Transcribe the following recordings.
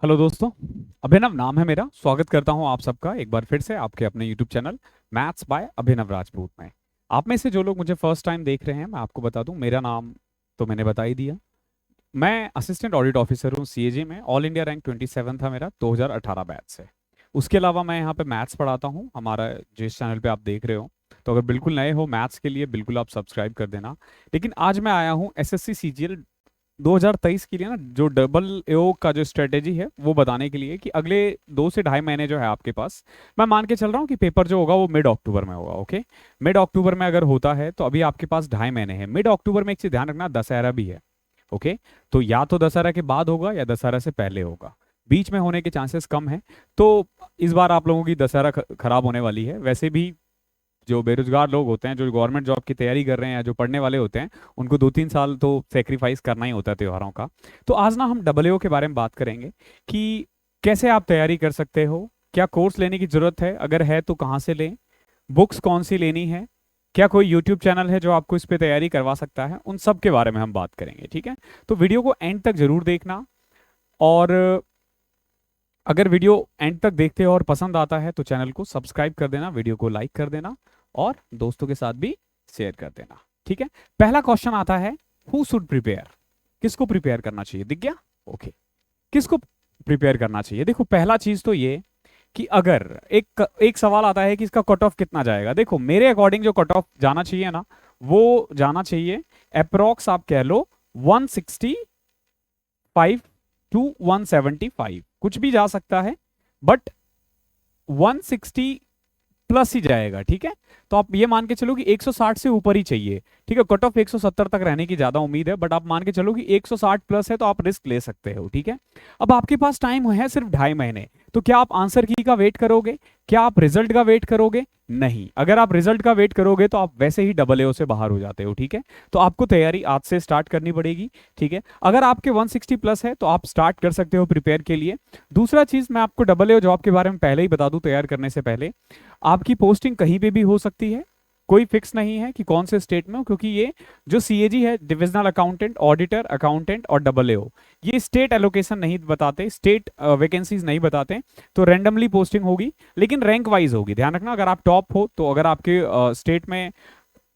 Hello दोस्तों। अभिनव नाम है मेरा। स्वागत करता हूं आप सबका एक बार फिर से आपके अपने यूट्यूब चैनल मैथ्स बाय अभिनव राजपूत में। आप में से जो लोग मुझे फर्स्ट टाइम देख रहे हैं, मैं आपको बता दूं, मेरा नाम तो मैंने बता ही दिया। मैं असिस्टेंट ऑडिट ऑफिसर हूं सीएजी में। ऑल इंडिया रैंक 27 था मेरा 2018 बैच से। उसके अलावा मैं यहाँ पे मैथ्स पढ़ाता हूँ हमारा, जिस चैनल पे आप देख रहे हो। तो अगर बिल्कुल नए हो मैथ्स के लिए, बिल्कुल आप सब्सक्राइब कर देना। लेकिन आज मैं आया हूँ एसएससी सीजीएल 2023 के लिए ना, जो डबल एओ का जो स्ट्रेटेजी है वो बताने के लिए कि अगले 2 से ढाई महीने जो है आपके पास। मैं मान के चल रहा हूँ कि पेपर जो होगा वो मिड अक्टूबर में होगा। ओके, मिड अक्टूबर में अगर होता है तो अभी आपके पास 2.5 महीने हैं। मिड अक्टूबर में एक चीज ध्यान रखना, दशहरा भी है। ओके, तो या तो दशहरा के बाद होगा या दशहरा से पहले होगा। बीच में होने के चांसेस कम है। तो इस बार आप लोगों की दशहरा खराब होने वाली है। वैसे भी जो बेरोजगार लोग होते हैं, जो गवर्नमेंट जॉब की तैयारी कर रहे हैं या जो पढ़ने वाले होते हैं, उनको 2-3 साल तो सेक्रीफाइस करना ही होता है त्योहारों का। तो आज ना हम डबल के बारे में बात करेंगे कि कैसे आप तैयारी कर सकते हो, क्या कोर्स लेने की जरूरत है, अगर है तो कहाँ से लें, बुक्स कौन सी लेनी है, क्या कोई यूट्यूब चैनल है जो आपको इस पे तैयारी करवा सकता है, उन सब के बारे में हम बात करेंगे। ठीक है, तो वीडियो को एंड तक जरूर देखना। और अगर वीडियो एंड तक देखते हो और पसंद आता है तो चैनल को सब्सक्राइब कर देना, वीडियो को लाइक कर देना और दोस्तों के साथ भी शेयर कर देना। ठीक है, पहला क्वेश्चन आता है, हु शुड प्रिपेयर? किसको प्रिपेयर करना चाहिए? दिख गया? ओके, किसको प्रिपेयर करना चाहिए? देखो, पहला चीज तो ये कि अगर एक एक सवाल आता है कि इसका कट ऑफ कितना जाएगा। देखो, मेरे अकॉर्डिंग जो कट ऑफ जाना चाहिए ना, वो जाना चाहिए अप्रोक्स आप कह लो 165 टू 175, कुछ भी जा सकता है, बट 160 प्लस ही जाएगा। ठीक है, तो आप ये मान के चलो कि 160 से ऊपर ही चाहिए। ठीक है, कट ऑफ 170 तक रहने की ज्यादा उम्मीद है, बट आप मान के चलो कि 160 प्लस है तो आप रिस्क ले सकते हो। ठीक है, अब आपके पास टाइम है सिर्फ 2.5 महीने। तो क्या आप आंसर की का वेट करोगे? क्या आप रिजल्ट का वेट करोगे? नहीं। अगर आप रिजल्ट का वेट करोगे तो आप वैसे ही डबल एओ से बाहर हो जाते हो। ठीक है, तो आपको तैयारी आज से स्टार्ट करनी पड़ेगी। ठीक है, अगर आपके 160 प्लस है तो आप स्टार्ट कर सकते हो प्रिपेयर के लिए। दूसरा चीज, मैं आपको डबल एओ जॉब के बारे में पहले ही बता दूं तैयार करने से पहले, आपकी पोस्टिंग कहीं पे भी हो सकती है। कोई फिक्स नहीं है कि कौन से स्टेट में हो, क्योंकि ये जो सीएजी है, डिविजनल अकाउंटेंट, ऑडिटर, अकाउंटेंट और डबल एओ, ये स्टेट एलोकेशन नहीं बताते, स्टेट वैकेंसीज नहीं बताते। तो रैंडमली पोस्टिंग होगी, लेकिन रैंक वाइज होगी। ध्यान रखना, अगर आप टॉप हो तो अगर आपके स्टेट में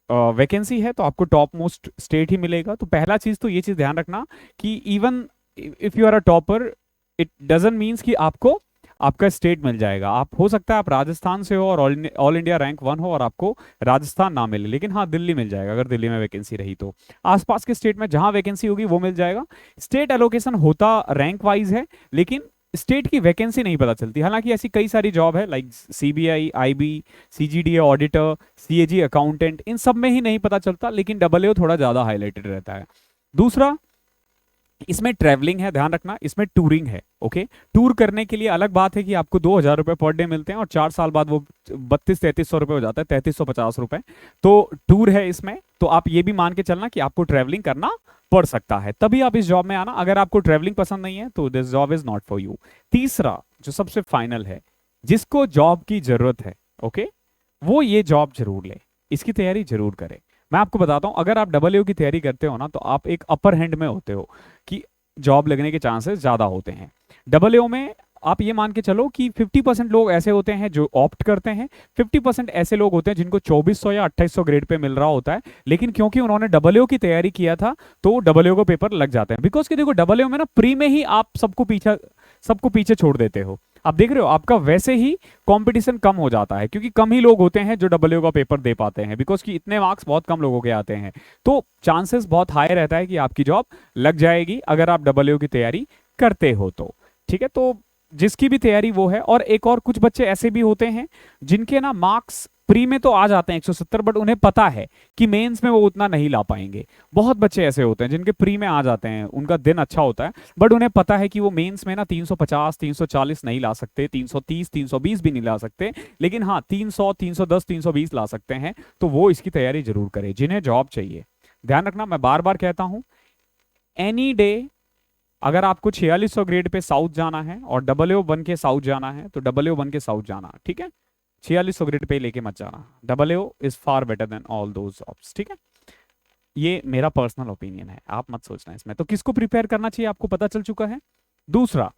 वैकेंसी है तो आपको टॉप मोस्ट स्टेट ही मिलेगा। तो पहला चीज तो ये चीज ध्यान रखना कि even if you are a topper, it doesn't means कि आपको आपका स्टेट मिल जाएगा। आप हो सकता है आप राजस्थान से हो और ऑल इंडिया रैंक 1 हो और आपको राजस्थान ना मिले, लेकिन हाँ दिल्ली मिल जाएगा। अगर दिल्ली में वैकेंसी रही तो आसपास के स्टेट में जहां वैकेंसी होगी वो मिल जाएगा। स्टेट एलोकेशन होता रैंक वाइज है, लेकिन स्टेट की वैकेंसी नहीं पता चलती। हालांकि ऐसी कई सारी जॉब है like CBI, IB, CGDA auditor, CAG accountant, इन सब में ही नहीं पता चलता, लेकिन डबल ए थोड़ा ज्यादा हाईलाइटेड रहता है। दूसरा, इसमें ट्रैवलिंग है, ध्यान रखना, इसमें टूरिंग है। ओके, टूर करने के लिए अलग बात है कि आपको 2,000 रुपए पर डे मिलते हैं और 4 साल बाद वो 32-33 सौ रुपए हो जाता है, 3350 रुपए। तो टूर है इसमें, तो आप ये भी मान के चलना कि आपको ट्रैवलिंग करना पड़ सकता है, तभी आप इस जॉब में आना। अगर आपको ट्रैवलिंग पसंद नहीं है तो this job is not for you. तीसरा, जो सबसे फाइनल है, जिसको जॉब की जरूरत है, ओके, वो ये जॉब जरूर ले, इसकी तैयारी जरूर करे। मैं आपको बताता हूं, अगर आप डबल की तैयारी करते हो ना तो आप एक अपर हैंड में होते हो कि जॉब लगने के चांसेस ज्यादा होते हैं। डबल में आप ये मान के चलो कि 50% लोग ऐसे होते हैं जो ऑप्ट करते हैं, 50% ऐसे लोग होते हैं जिनको 2400 या 2800 ग्रेड पे मिल रहा होता है, लेकिन क्योंकि उन्होंने डबल की तैयारी किया था तो डबल को पेपर लग जाते हैं। बिकॉज कि देखो, डबल में ना प्री में ही आप सबको पीछे छोड़ देते हो। आप देख रहे हो, आपका वैसे ही कंपटीशन कम हो जाता है, क्योंकि कम ही लोग होते हैं जो डबल का पेपर दे पाते हैं, बिकॉज कि इतने मार्क्स बहुत कम लोगों के आते हैं। तो चांसेस बहुत हाई रहता है कि आपकी जॉब लग जाएगी अगर आप डबल की तैयारी करते हो तो। ठीक है, तो जिसकी भी तैयारी वो है। और एक और कुछ बच्चे ऐसे भी होते हैं जिनके ना मार्क्स प्री में तो आ जाते हैं 170, बट उन्हें पता है कि मेंस में वो उतना नहीं ला पाएंगे। बहुत बच्चे ऐसे होते हैं जिनके प्री में आ जाते हैं, उनका दिन अच्छा होता है, बट उन्हें पता है कि वो मेंस में ना 350 340 नहीं ला सकते, 330 320 भी नहीं ला सकते, लेकिन हाँ 300 310 320 ला सकते हैं। तो वो इसकी तैयारी जरूर करें जिन्हें जॉब चाहिए। ध्यान रखना, मैं बार बार कहता हूं, एनी डे अगर आपको 4600 ग्रेड पे साउथ जाना है और डबल ओ बन के साउथ जाना है तो डबल ओ बन के साउथ जाना। ठीक है, 4600 ग्रेड पे लेके मत जाना। Double O is far better than all those jobs. ठीक है, ये मेरा पर्सनल ओपिनियन है, आप मत सोचना इसमें। तो किसको प्रिपेयर करना चाहिए आपको पता चल चुका है। दूसरा,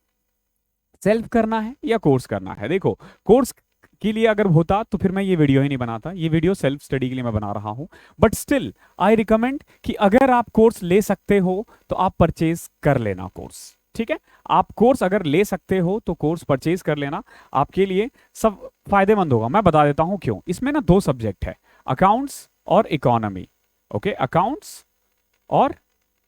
सेल्फ करना है या कोर्स करना है। देखो, कोर्स के लिए अगर होता तो फिर मैं ये वीडियो ही नहीं बनाता, ये वीडियो सेल्फ स्टडी के लिए मैं बना रहा हूं। बट स्टिल आई रिकमेंड कि अगर आप कोर्स ले सकते हो तो आप परचेज कर लेना कोर्स, ठीक है। आप कोर्स अगर ले सकते हो तो कोर्स परचेज कर लेना, आपके लिए सब फायदेमंद होगा। मैं बता देता हूं क्यों। इसमें ना दो सब्जेक्ट है, अकाउंट्स और इकोनॉमी। ओके, अकाउंट्स और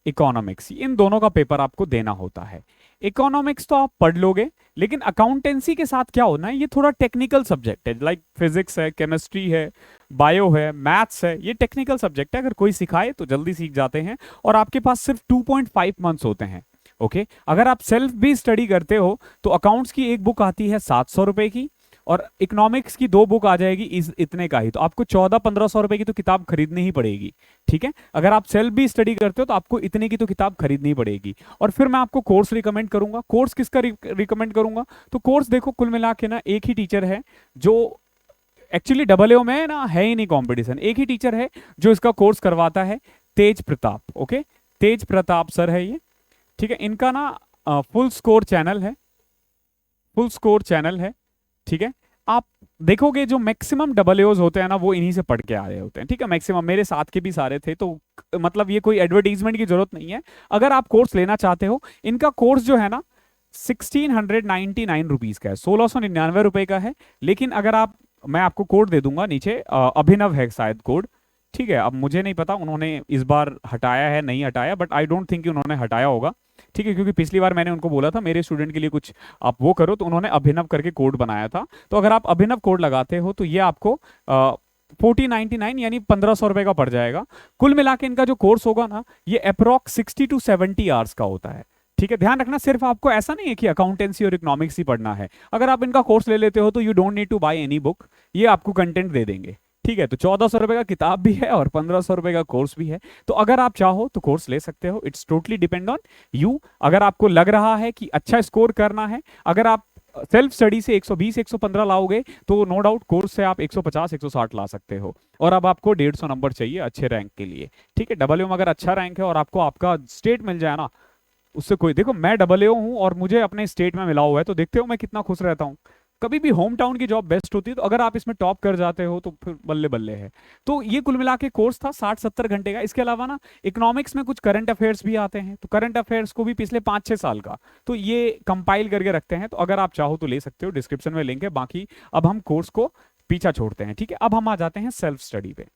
इकोनॉमिक्स, इन दोनों का पेपर आपको देना होता है। इकोनॉमिक्स तो आप पढ़ लोगे, लेकिन अकाउंटेंसी के साथ क्या होना है, ये थोड़ा टेक्निकल सब्जेक्ट है। लाइक फिजिक्स है, केमिस्ट्री है, बायो है, मैथ्स है, ये टेक्निकल सब्जेक्ट है। अगर कोई सिखाए तो जल्दी सीख जाते हैं, और आपके पास सिर्फ 2.5 मंथ्स होते हैं। ओके, अगर आप सेल्फ भी स्टडी करते हो तो अकाउंट्स की एक बुक आती है 700 रुपए की, और इकोनॉमिक्स की 2 बुक आ जाएगी इतने का ही। तो आपको 1400-1500 रुपए की तो किताब खरीदनी ही पड़ेगी, ठीक है। अगर आप सेल्फ भी स्टडी करते हो तो आपको इतने की तो किताब खरीदनी पड़ेगी। और फिर मैं आपको कोर्स रिकमेंड करूंगा। कोर्स किसका रिकमेंड करूंगा, तो कोर्स देखो कुल मिला के ना एक ही टीचर है जो एक्चुअली AAO में ना है ही नहीं कंपटीशन, एक ही टीचर है जो इसका कोर्स करवाता है, तेज प्रताप। ओके, तेज प्रताप सर है ये, ठीक है। इनका ना फुल स्कोर चैनल है, फुल स्कोर चैनल है, ठीक है। आप देखोगे जो मैक्सिमम AAOs होते हैं ना वो इन्हीं से पढ़ के आ रहे होते हैं, ठीक है। मैक्सिमम मेरे साथ के भी सारे थे, तो मतलब ये कोई एडवर्टीजमेंट की जरूरत नहीं है। अगर आप कोर्स लेना चाहते हो, इनका कोर्स जो है ना 1699 रुपीज का है, 1699 रुपए का है। लेकिन अगर आप, मैं आपको कोड दे दूंगा नीचे, अभिनव है शायद कोड, ठीक है। अब मुझे नहीं पता उन्होंने इस बार हटाया है नहीं हटाया, बट आई डोंट थिंक उन्होंने हटाया होगा, ठीक है। क्योंकि पिछली बार मैंने उनको बोला था मेरे स्टूडेंट के लिए कुछ आप वो करो, तो उन्होंने अभिनव करके कोड बनाया था। तो अगर आप अभिनव कोड लगाते हो तो ये आपको 1499 यानी 1500 रुपए का पड़ जाएगा। कुल मिला के इनका जो कोर्स होगा ना, ये अप्रॉक्स 60 to 70 आवर्स का होता है, ठीक है। ध्यान रखना, सिर्फ आपको ऐसा नहीं है कि अकाउंटेंसी और इकोनॉमिक्स ही पढ़ना है। अगर आप इनका कोर्स ले लेते हो तो you don't need to buy any book, ये आपको कंटेंट दे देंगे, ठीक है। तो 1400 रुपए का किताब भी है और 1500 रुपए का कोर्स भी है। तो अगर आप चाहो तो कोर्स ले सकते हो, it's totally depend on you. अगर आपको लग रहा है कि अच्छा स्कोर करना है, अगर आप सेल्फ स्टडी से 120 115 लाओगे तो नो डाउट कोर्स से आप 150 160 ला सकते हो। और अब आपको 150 नंबर चाहिए अच्छे रैंक के लिए, ठीक है। AAO में अगर अच्छा रैंक है और आपको आपका स्टेट मिल जाए ना, उससे कोई, देखो मैं AAO हूं और मुझे अपने स्टेट में मिला हुआ है, तो देखते हो मैं कितना खुश रहता हूं। कभी भी होम टाउन की जॉब बेस्ट होती है, तो अगर आप इसमें टॉप कर जाते हो तो फिर बल्ले बल्ले है। तो ये कुल मिला के कोर्स था 60-70 घंटे का। इसके अलावा ना इकोनॉमिक्स में कुछ करंट अफेयर्स भी आते हैं, तो करंट अफेयर्स को भी पिछले 5-6 साल का तो ये कंपाइल करके रखते हैं। तो अगर आप चाहो तो ले सकते हो, डिस्क्रिप्शन में लिंक है। बाकी अब हम कोर्स को पीछा छोड़ते हैं, ठीक है। अब हम आ जाते हैं सेल्फ स्टडी पे।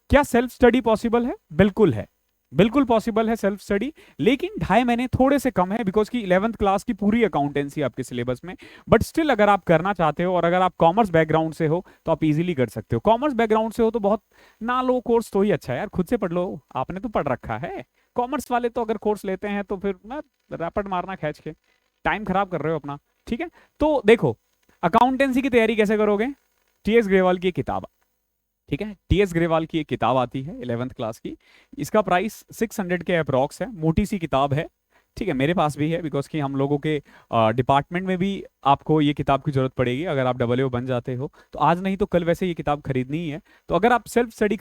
क्या सेल्फ स्टडी पॉसिबल है? बिल्कुल है, बिल्कुल पॉसिबल है सेल्फ स्टडी, लेकिन 2.5 महीने थोड़े से कम है, बिकॉज की 11th क्लास की पूरी अकाउंटेंसी आपके सिलेबस में। बट स्टिल अगर आप करना चाहते हो और अगर आप कॉमर्स बैकग्राउंड से हो तो आप इजीली कर सकते हो। कॉमर्स बैकग्राउंड से हो तो बहुत ना लो कोर्स तो ही अच्छा है यार, खुद से पढ़ लो, आपने तो पढ़ रखा है। कॉमर्स वाले तो अगर कोर्स लेते हैं तो फिर ना रैपट मारना खींच के, टाइम खराब कर रहे हो अपना, ठीक है। तो देखो, अकाउंटेंसी की तैयारी कैसे करोगे, TS ग्रेवाल की किताब, ठीक है। TS ग्रेवाल की एक किताब आती है 11th क्लास की, इसका प्राइस 600 के अप्रॉक्स है, मोटी सी किताब है, ठीक है। मेरे पास भी है, बिकॉज कि हम लोगों के डिपार्टमेंट में भी आपको ये किताब की जरूरत पड़ेगी अगर आप AAO बन जाते हो। तो आज नहीं तो कल वैसे ये किताब खरीदनी ही है। तो अगर आप सेल्फ स्टडी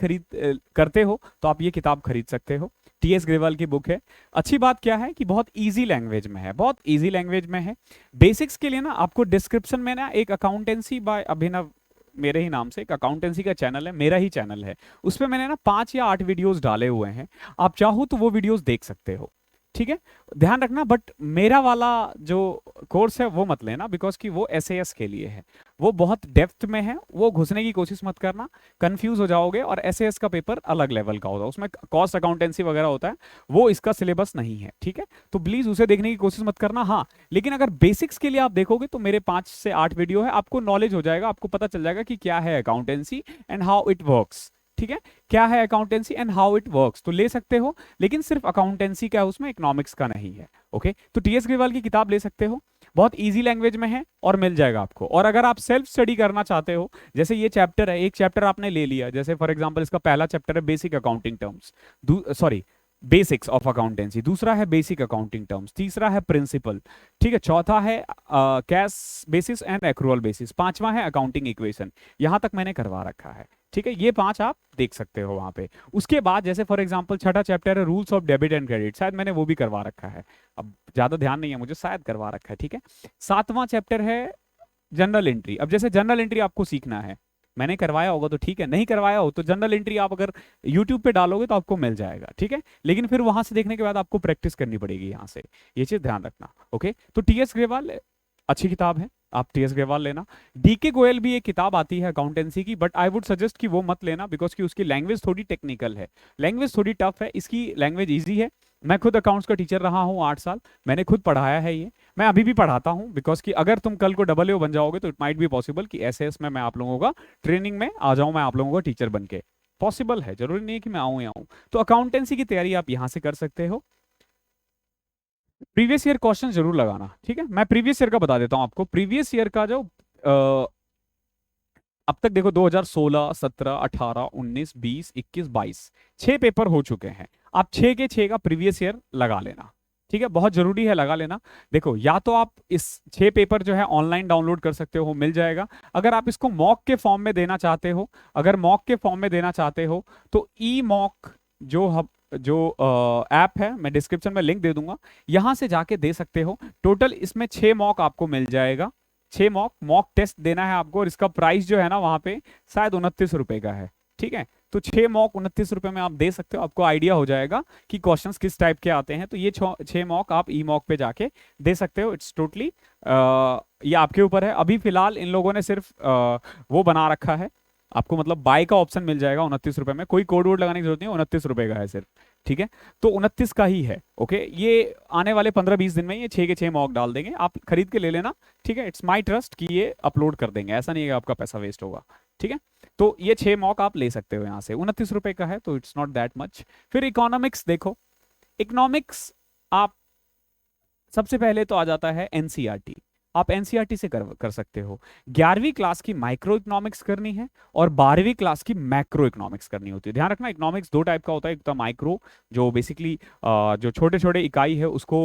करते हो तो आप ये किताब खरीद सकते हो। TS ग्रेवाल की बुक है। अच्छी बात क्या है कि बहुत ईजी लैंग्वेज में है, बहुत ईजी लैंग्वेज में है। बेसिक्स के लिए ना आपको डिस्क्रिप्शन में ना एक अकाउंटेंसी बाय अभिनव, मेरे ही नाम से एक अकाउंटेंसी का चैनल है, मेरा ही चैनल है, उसपे मैंने ना 5 या 8 वीडियोस डाले हुए हैं, आप चाहो तो वो वीडियोस देख सकते हो, ठीक है। ध्यान रखना, बट मेरा वाला जो कोर्स है वो मत लेना, बिकॉज कि वो SAS के लिए है, वो बहुत डेप्थ में है, वो घुसने की कोशिश मत करना, कंफ्यूज हो जाओगे। और SAS का पेपर अलग लेवल का होता है, उसमें कॉस्ट अकाउंटेंसी वगैरह होता है, वो इसका सिलेबस नहीं है, ठीक है। तो प्लीज उसे देखने की कोशिश मत करना। हाँ, लेकिन अगर बेसिक्स के लिए आप देखोगे तो मेरे 5 से 8 वीडियो है, आपको नॉलेज हो जाएगा, आपको पता चल जाएगा कि क्या है accountancy and how it works, ठीक है। क्या है accountancy and how it works, तो ले सकते हो। लेकिन सिर्फ अकाउंटेंसी का है उसमें, इकोनॉमिक्स का नहीं है, ओके। तो TS ग्रेवाल की किताब ले सकते हो, बहुत इजी लैंग्वेज में है और मिल जाएगा आपको। और अगर आप सेल्फ स्टडी करना चाहते हो, जैसे ये चैप्टर है, एक चैप्टर आपने ले लिया, जैसे फॉर एग्जांपल इसका पहला चैप्टर है basic accounting terms, sorry basics of accountancy, दूसरा है बेसिक अकाउंटिंग टर्म्स, तीसरा है प्रिंसिपल, ठीक है, चौथा है cash basis and accrual basis, पांचवा है अकाउंटिंग इक्वेशन। यहां तक मैंने करवा रखा है, ठीक है, ये 5 आप देख सकते हो वहां पे। उसके बाद जैसे फॉर एग्जांपल छठा चैप्टर है rules of debit and credit, शायद मैंने वो भी करवा रखा है, अब ज्यादा ध्यान नहीं है मुझे, शायद करवा रखा है, ठीक है। सातवां चैप्टर है जनरल एंट्री। अब जैसे जनरल एंट्री आपको सीखना है, मैंने करवाया होगा तो ठीक है, नहीं करवाया हो तो जनरल एंट्री आप अगर यूट्यूब पे डालोगे तो आपको मिल जाएगा, ठीक है, लेकिन फिर वहां से देखने के बाद आपको प्रैक्टिस करनी पड़ेगी यहाँ से, ये चीज ध्यान रखना। ओके, तो टीएस ग्रेवाल अच्छी किताब है, आप टीएस ग्रेवाल लेना। डीके गोयल भी एक किताब आती है अकाउंटेंसी की, बट आई वुड सजेस्ट कि वो मत लेना, बिकॉज कि उसकी लैंग्वेज थोड़ी टेक्निकल है, लैंग्वेज थोड़ी टफ है, इसकी लैंग्वेज ईजी है। मैं खुद अकाउंट्स का टीचर रहा हूँ 8 साल, मैंने खुद पढ़ाया है ये, मैं अभी भी पढ़ाता हूँ, बिकॉज कि अगर तुम कल को डबल बन जाओगे तो इट माइट बी पॉसिबल कि एसएएस में मैं आप लोगों का ट्रेनिंग में आ जाऊँ, मैं आप लोगों का टीचर बन के, पॉसिबल है, जरूरी नहीं है कि मैं आऊँ या आऊँ। तो अकाउंटेंसी की तैयारी आप यहाँ से कर सकते हो। प्रीवियस ईयर क्वेश्चन जरूर लगाना, ठीक है, मैं प्रीवियस ईयर का बता देता हूँ आपको। प्रीवियस ईयर का जो अब तक देखो 2016, 17, 18, 19, 20, 21, 22 6 पेपर हो चुके हैं, आप 6 के 6 का प्रीवियस ईयर लगा लेना, ठीक है, बहुत जरूरी है लगा लेना। देखो या तो आप इस 6 पेपर जो है ऑनलाइन डाउनलोड कर सकते हो, मिल जाएगा। अगर आप इसको मॉक के फॉर्म में देना चाहते हो, अगर मॉक के फॉर्म में देना चाहते हो तो ई मॉक जो ऐप है, मैं डिस्क्रिप्शन में लिंक दे दूंगा, यहां से जाके दे सकते हो। टोटल इसमें 6 मॉक आपको मिल जाएगा, 6 मॉक टेस्ट देना है आपको, और इसका प्राइस जो है ना वहां पे शायद 29 रुपए का है, ठीक है। तो 6 मॉक 29 रुपए में आप दे सकते हो, आपको आइडिया हो जाएगा कि क्वेश्चंस किस टाइप के आते हैं। तो ये 6 मॉक आप ई मॉक पे जाके दे सकते हो, इट्स टोटली ये आपके ऊपर है। अभी फिलहाल इन लोगों ने सिर्फ वो बना रखा है, आपको मतलब बाय का ऑप्शन मिल जाएगा 29 रुपए में, कोई कोड वोड लगाने की जरूरत नहीं है, 29 रुपए का है सिर्फ, ठीक है। तो 29 का ही है, ओके। ये आने वाले 15-20 दिन में ये 6 के 6 मॉक डाल देंगे, आप खरीद के ले लेना, ठीक है। इट्स माई ट्रस्ट कि ये अपलोड कर देंगे, ऐसा नहीं है कि आपका पैसा वेस्ट होगा, ठीक है। तो ये 6 मॉक आप ले सकते हो यहाँ से, 29 रुपए का है, तो इट्स नॉट दैट मच। फिर इकोनॉमिक्स देखो, इकोनॉमिक्स आप सबसे पहले तो आ जाता है एनसीईआरटी, आप एनसीईआरटी से कर सकते हो। 11वीं क्लास की माइक्रो इकोनॉमिक्स करनी है और 12वीं क्लास की मैक्रो इकोनॉमिक्स करनी होती है। ध्यान रखना, इकोनॉमिक्स 2 टाइप का होता है, एक तो माइक्रो जो बेसिकली जो छोटे छोटे इकाई है उसको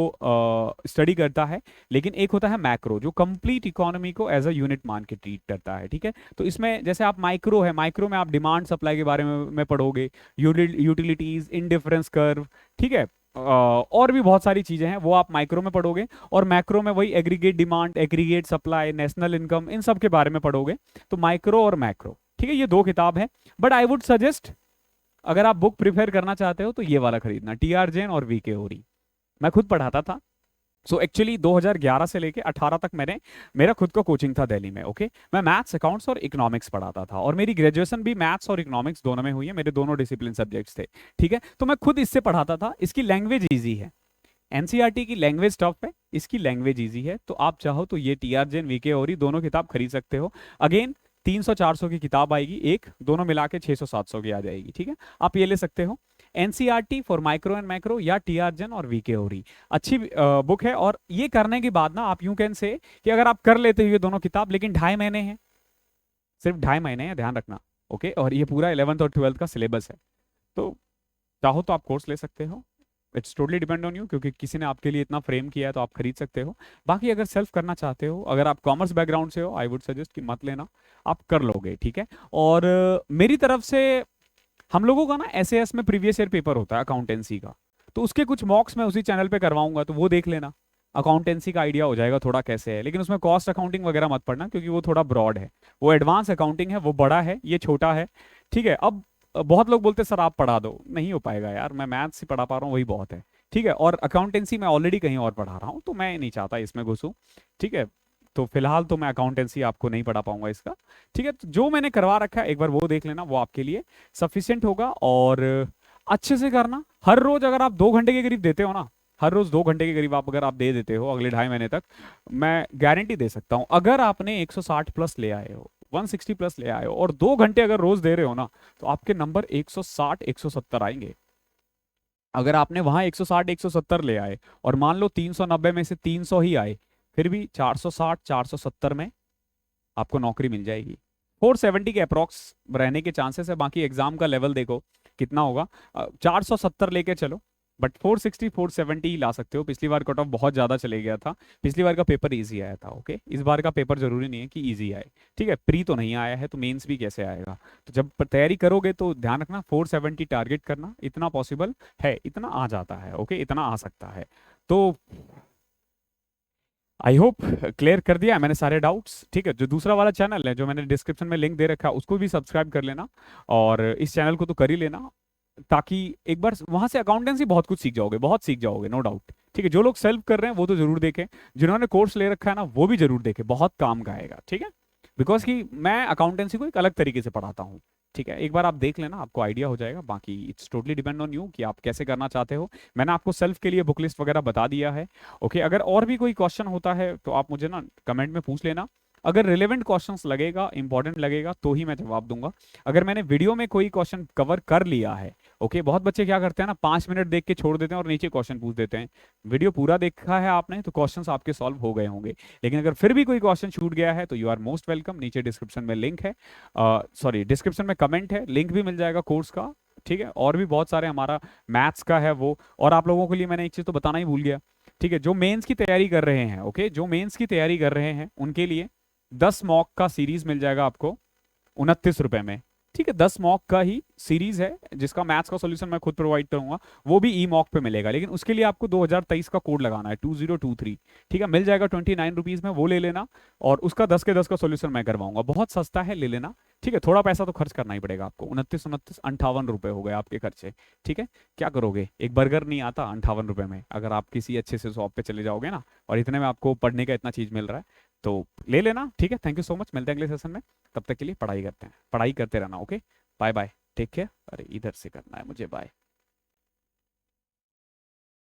स्टडी करता है, लेकिन एक होता है मैक्रो जो कंप्लीट इकोनॉमी को एज अ यूनिट मान के ट्रीट करता है, ठीक है। तो इसमें जैसे आप माइक्रो है, माइक्रो में आप डिमांड सप्लाई के बारे में पढ़ोगे, यूटिलिटीज, इनडिफरेंस कर्व, ठीक है, और भी बहुत सारी चीजें हैं वो आप माइक्रो में पढ़ोगे। और मैक्रो में वही aggregate demand, aggregate supply, national income, इन सब के बारे में पढ़ोगे। तो माइक्रो और मैक्रो, ठीक है, ये 2 किताब है। बट आई वुड सजेस्ट अगर आप बुक प्रिफेयर करना चाहते हो तो ये वाला खरीदना, टीआर जैन और वीके ओरी। मैं खुद पढ़ाता था, सो एक्चुअली 2011 से लेके 18 तक मेरा खुद का कोचिंग था दिल्ली में, ओके। मैं मैथ्स, अकाउंट्स और इकोनॉमिक्स पढ़ाता था, और मेरी ग्रेजुएशन भी मैथ्स और इकोनॉमिक्स दोनों में हुई है, मेरे दोनों डिसिप्लिन सब्जेक्ट्स थे, ठीक है। तो मैं खुद इससे पढ़ाता था, इसकी लैंग्वेज ईजी है, एनसीईआरटी की लैंग्वेज टफ है, इसकी लैंग्वेज ईजी है। तो आप चाहो तो ये टीआर जैन, वीके ओरी दोनों किताब खरीद सकते हो। अगेन 300-400 की किताब आएगी एक, दोनों मिला के 600-700 की आ जाएगी, ठीक है, आप ये ले सकते हो। NCERT for micro and macro या टीआर जैन और वीके ओरी अच्छी बुक है। और ये करने के बाद ना आप यूं कैन से कि अगर आप कर लेते हो ये दोनों किताब, लेकिन 2.5 महीने हैं, सिर्फ 2.5 महीने हैं, ध्यान रखना, ओके। और ये पूरा 11th और 12th का सिलेबस है, तो चाहो तो आप कोर्स ले सकते हो, it's totally depend on you, क्योंकि किसी ने आपके लिए इतना फ्रेम किया है तो आप खरीद सकते हो। बाकी अगर सेल्फ करना चाहते हो, अगर आप कॉमर्स बैकग्राउंड से हो, आई वुड सजेस्ट कि मत लेना, आप कर लोगे, ठीक है। और मेरी तरफ से हम लोगों का ना एसएएस में प्रीवियस ईयर पेपर होता है अकाउंटेंसी का, तो उसके कुछ मॉक्स मैं उसी चैनल पे करवाऊंगा, तो वो देख लेना, अकाउंटेंसी का आइडिया हो जाएगा थोड़ा कैसे है। लेकिन उसमें कॉस्ट अकाउंटिंग वगैरह मत पढ़ना, क्योंकि वो थोड़ा ब्रॉड है, वो एडवांस अकाउंटिंग है, वो बड़ा है, ये छोटा है, ठीक है। अब बहुत लोग बोलते सर आप पढ़ा दो, नहीं हो पाएगा यार, मैं मैथ्स ही पढ़ा पा रहा हूँ, वही बहुत है, ठीक है। और अकाउंटेंसी मैं ऑलरेडी कहीं और पढ़ा रहा हूँ, तो मैं नहीं चाहता इसमें घुसूं, ठीक है। तो फिलहाल तो मैं अकाउंटेंसी आपको नहीं पढ़ा पाऊंगा इसका, ठीक है। तो जो मैंने करवा रखा है एक बार वो देख लेना, वो आपके लिए सफिशियंट होगा। और अच्छे से करना, हर रोज अगर आप 2 घंटे के करीब देते हो ना, हर रोज 2 घंटे के करीब आप अगर आप दे देते हो अगले 2.5 महीने तक, मैं गारंटी दे सकता हूं, अगर आपने 160 प्लस ले आए हो, 160 प्लस ले आए हो, और 2 घंटे अगर रोज दे रहे हो ना, तो आपके नंबर 160 170 आएंगे। अगर आपने वहां 160 170 ले आए और मान लो 390 में से 300 ही आए, फिर भी 460 470 में आपको नौकरी मिल जाएगी। 470 के अप्रॉक्स रहने के चांसेस है, बाकी एग्जाम का लेवल देखो कितना होगा। 470 लेके चलो, बट 460 470 ही ला सकते हो। पिछली बार कट ऑफ बहुत ज़्यादा चले गया था, पिछली बार का पेपर इजी आया था। ओके, इस बार का पेपर जरूरी नहीं है कि इजी आए, ठीक है। प्री तो नहीं आया है तो मेंस भी कैसे आएगा। तो जब तैयारी करोगे तो ध्यान रखना 470 टारगेट करना, इतना पॉसिबल है, इतना आ जाता है। ओके, इतना आ सकता है। तो आई होप क्लियर कर दिया है मैंने सारे डाउट्स, ठीक है। जो दूसरा वाला चैनल है जो मैंने डिस्क्रिप्शन में लिंक दे रखा है उसको भी सब्सक्राइब कर लेना, और इस चैनल को तो कर ही लेना, ताकि एक बार वहां से अकाउंटेंसी बहुत कुछ सीख जाओगे, बहुत सीख जाओगे, नो डाउट, ठीक है। जो लोग सेल्फ कर रहे हैं वो तो जरूर देखें, जिन्होंने कोर्स ले रखा है ना वो भी जरूर देखें, बहुत काम का आएगा, ठीक है। बिकॉज कि मैं अकाउंटेंसी को एक अलग तरीके से पढ़ाता हूँ, ठीक है। एक बार आप देख लेना, आपको आइडिया हो जाएगा। बाकी it's totally depend on you कि आप कैसे करना चाहते हो। मैंने आपको सेल्फ के लिए बुक लिस्ट वगैरह बता दिया है। ओके, अगर और भी कोई क्वेश्चन होता है तो आप मुझे ना कमेंट में पूछ लेना। अगर रिलेवेंट क्वेश्चंस लगेगा, इंपॉर्टेंट लगेगा तो ही मैं जवाब दूंगा। अगर मैंने वीडियो में कोई क्वेश्चन कवर कर लिया है, ओके, बहुत बच्चे क्या करते हैं ना, 5 मिनट देख के छोड़ देते हैं और नीचे क्वेश्चन पूछ देते हैं। वीडियो पूरा देखा है आपने तो क्वेश्चंस आपके सॉल्व हो गए होंगे। लेकिन अगर फिर भी कोई क्वेश्चन छूट गया है तो यू आर मोस्ट वेलकम, नीचे डिस्क्रिप्शन में लिंक है, सॉरी डिस्क्रिप्शन में कमेंट है, लिंक भी मिल जाएगा कोर्स का, ठीक है। और भी बहुत सारे हमारा मैथ्स का है वो। और आप लोगों के लिए मैंने एक चीज तो बताना ही भूल गया, ठीक है। जो मेंस की तैयारी कर रहे हैं, ओके, जो मेंस की तैयारी कर रहे हैं उनके लिए 10 मॉक का सीरीज मिल जाएगा आपको 29 रुपए में, ठीक है। 10 मॉक का ही सीरीज है जिसका मैथ्स का सॉल्यूशन मैं खुद प्रोवाइड करूंगा, वो भी ई मॉक पे मिलेगा। लेकिन उसके लिए आपको 2023 का कोड लगाना है 2023, ठीक है। मिल जाएगा 29 रुपीज में, वो ले लेना। और उसका 10 के 10 का सॉल्यूशन मैं करवाऊंगा, बहुत सस्ता है, ले लेना, ठीक है। थोड़ा पैसा तो खर्च करना ही पड़ेगा आपको, 29 58 रुपए हो गए आपके खर्चे, ठीक है। क्या करोगे, एक बर्गर नहीं आता 58 रुपए में, अगर आप किसी अच्छे से शॉप पे चले जाओगे ना, और इतने में आपको पढ़ने का इतना चीज मिल रहा है, तो ले लेना, ठीक है। थैंक यू सो मच, मिलते हैं अगले सेशन में। तब तक के लिए पढ़ाई करते हैं, पढ़ाई करते रहना। Okay, bye bye, take care. अरे इधर से करना है मुझे, बाय।